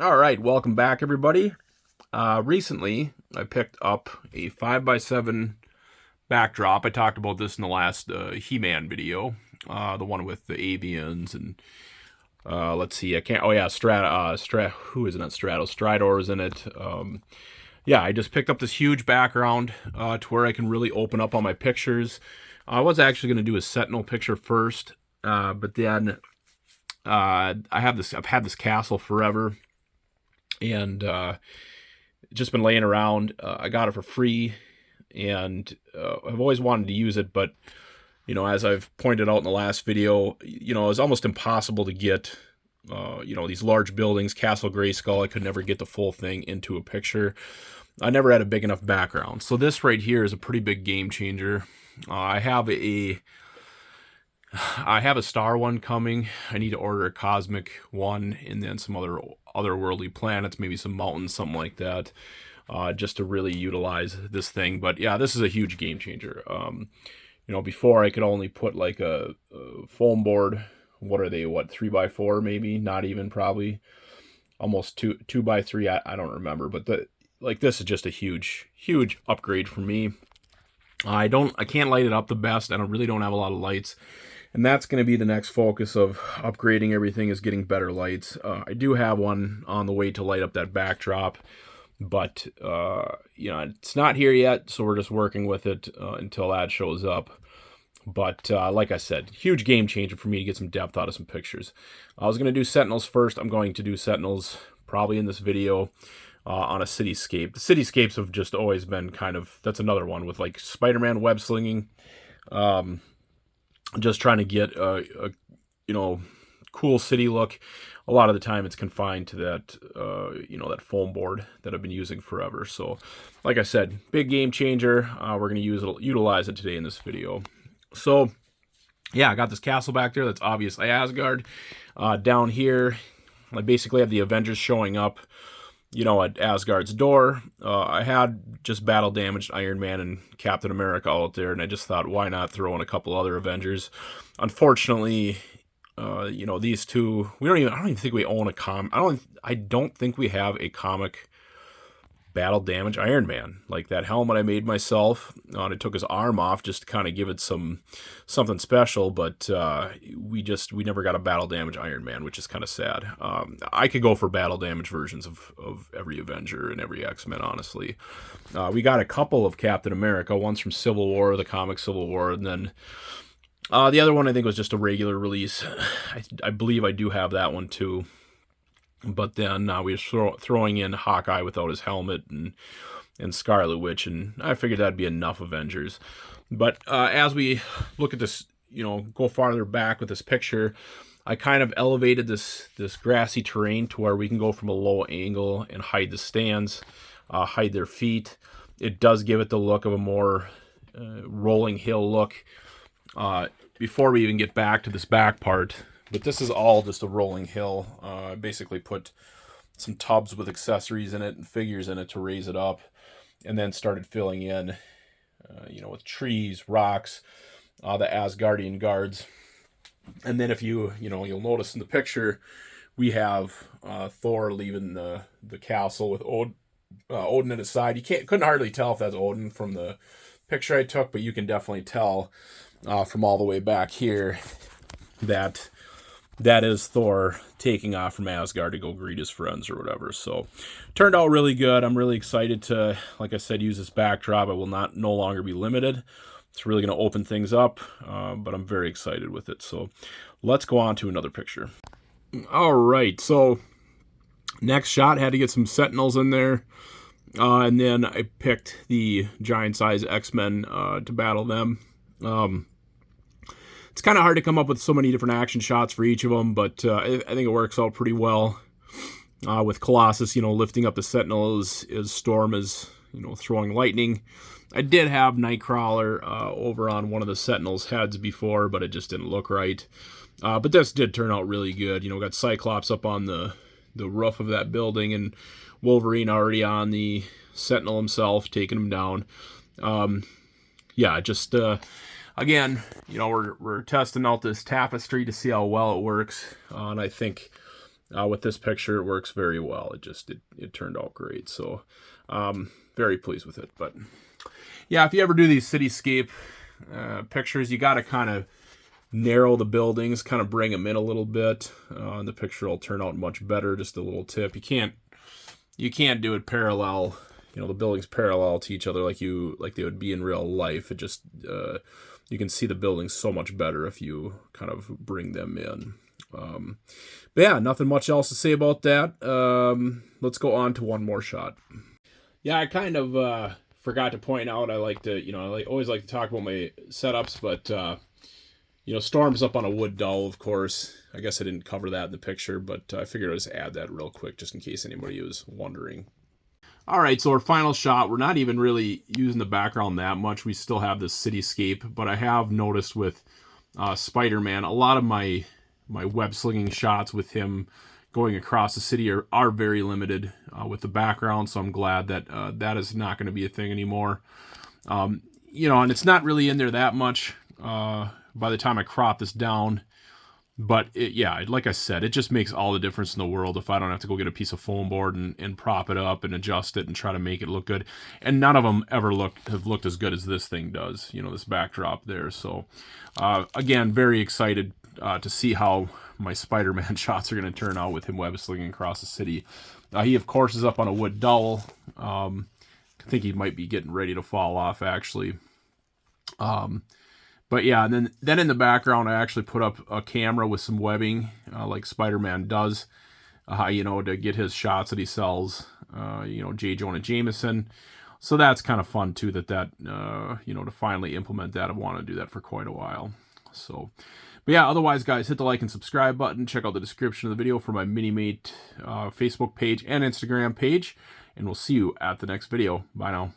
All right, welcome back, everybody. Recently, I picked up a 5x7 backdrop. I talked about this in the last He-Man video, the one with the avians and let's see, I can't. Oh yeah, who is it? Not Stratos. Stridor's in it. Yeah, I just picked up this huge background to where I can really open up all my pictures. I was actually going to do a Sentinel picture first, but then I've had this castle forever, and just been laying around. I got it for free, and I've always wanted to use it, but as I've pointed out in the last video, it's almost impossible to get, these large buildings, Castle Grayskull. I could never get the full thing into a picture. I never had a big enough background. So this right here is a pretty big game changer. I have a star one coming. I need to order a cosmic one, and then some otherworldly planets, maybe some mountains, something like that, just to really utilize this thing. But yeah, this is a huge game changer. Before I could only put like a foam board. What are they? 3x4 maybe? Not even, probably almost 2x3. I don't remember, but this is just a huge upgrade for me. I can't light it up the best. I really don't have a lot of lights. And that's going to be the next focus of upgrading everything, is getting better lights. I do have one on the way to light up that backdrop, but it's not here yet, so we're just working with it until that shows up. But like I said, huge game changer for me to get some depth out of some pictures. I was going to do Sentinels first. I'm going to do Sentinels probably in this video on a cityscape. The cityscapes have just always been that's another one with like Spiderman web slinging. Just trying to get a cool city look. A lot of the time it's confined to that that foam board that I've been using forever. So like I said, big game changer. We're going to utilize it today in this video. So yeah, I got this castle back there. That's obviously Asgard. Down here, I basically have the Avengers showing up at Asgard's door. I had just battle damaged Iron Man and Captain America out there, and I just thought, why not throw in a couple other Avengers? Unfortunately, these two, I don't even think we own a I don't think we have a comic battle damage Iron Man. Like that helmet I made myself, I took his arm off just to kind of give it something special, but we never got a battle damage Iron Man, which is kind of sad. I could go for battle damage versions of every Avenger and every X-Men, honestly. We got a couple of Captain America, one's from Civil War, the comic Civil War, and then the other one I think was just a regular release. I believe I do have that one too. But then we were throwing in Hawkeye without his helmet and Scarlet Witch, and I figured that'd be enough Avengers. But as we look at this, go farther back with this picture, I kind of elevated this grassy terrain to where we can go from a low angle and hide the stands, hide their feet. It does give it the look of a more rolling hill look. Before we even get back to this back part, but this is all just a rolling hill. I basically put some tubs with accessories in it and figures in it to raise it up, and then started filling in, with trees, rocks, the Asgardian guards. And then if you'll notice in the picture, we have Thor leaving the castle with Odin at his side. You couldn't hardly tell if that's Odin from the picture I took, but you can definitely tell from all the way back here that is Thor taking off from Asgard to go greet his friends or whatever. So turned out really good. I'm really excited to, like I said, use this backdrop. I will no longer be limited. It's really going to open things up, but I'm very excited with it. So let's go on to another picture. All right, so next shot, had to get some Sentinels in there. And then I picked the giant size X-Men to battle them. It's kind of hard to come up with so many different action shots for each of them, but I think it works out pretty well. With Colossus, lifting up the Sentinel as Storm is, throwing lightning. I did have Nightcrawler over on one of the Sentinels' heads before, but it just didn't look right. But this did turn out really good. Got Cyclops up on the roof of that building, and Wolverine already on the Sentinel himself, taking him down. Again, we're testing out this tapestry to see how well it works, and I think With this picture, it works very well. It turned out great. So very pleased with it. But yeah, if you ever do these cityscape pictures, you got to kind of narrow the buildings, kind of bring them in a little bit, and the picture will turn out much better. Just a little tip: you can't do it parallel. You know, the buildings parallel to each other like they would be in real life. It just you can see the buildings so much better if you kind of bring them in. But yeah, nothing much else to say about that. Let's go on to one more shot. Yeah, I kind of forgot to point out. I like to, always like to talk about my setups, but Storm's up on a wood dowel, of course. I guess I didn't cover that in the picture, but I figured I'd just add that real quick just in case anybody was wondering. All right, so our final shot, we're not even really using the background that much. We still have this cityscape, but I have noticed with Spider-Man, a lot of my web slinging shots with him going across the city are very limited with the background, so I'm glad that that is not going to be a thing anymore. And it's not really in there that much by the time I crop this down. But like I said, it just makes all the difference in the world if I don't have to go get a piece of foam board and prop it up and adjust it and try to make it look good. And none of them ever have looked as good as this thing does, this backdrop there. So, again, very excited to see how my Spider-Man shots are going to turn out with him web slinging across the city. He, of course, is up on a wood dowel. I think he might be getting ready to fall off, actually. But yeah, and then in the background, I actually put up a camera with some webbing, like Spider-Man does, to get his shots that he sells, J. Jonah Jameson. So that's kind of fun, too, that to finally implement that. I want to do that for quite a while. So, but yeah, otherwise, guys, hit the like and subscribe button. Check out the description of the video for my Minimate Facebook page and Instagram page. And we'll see you at the next video. Bye now.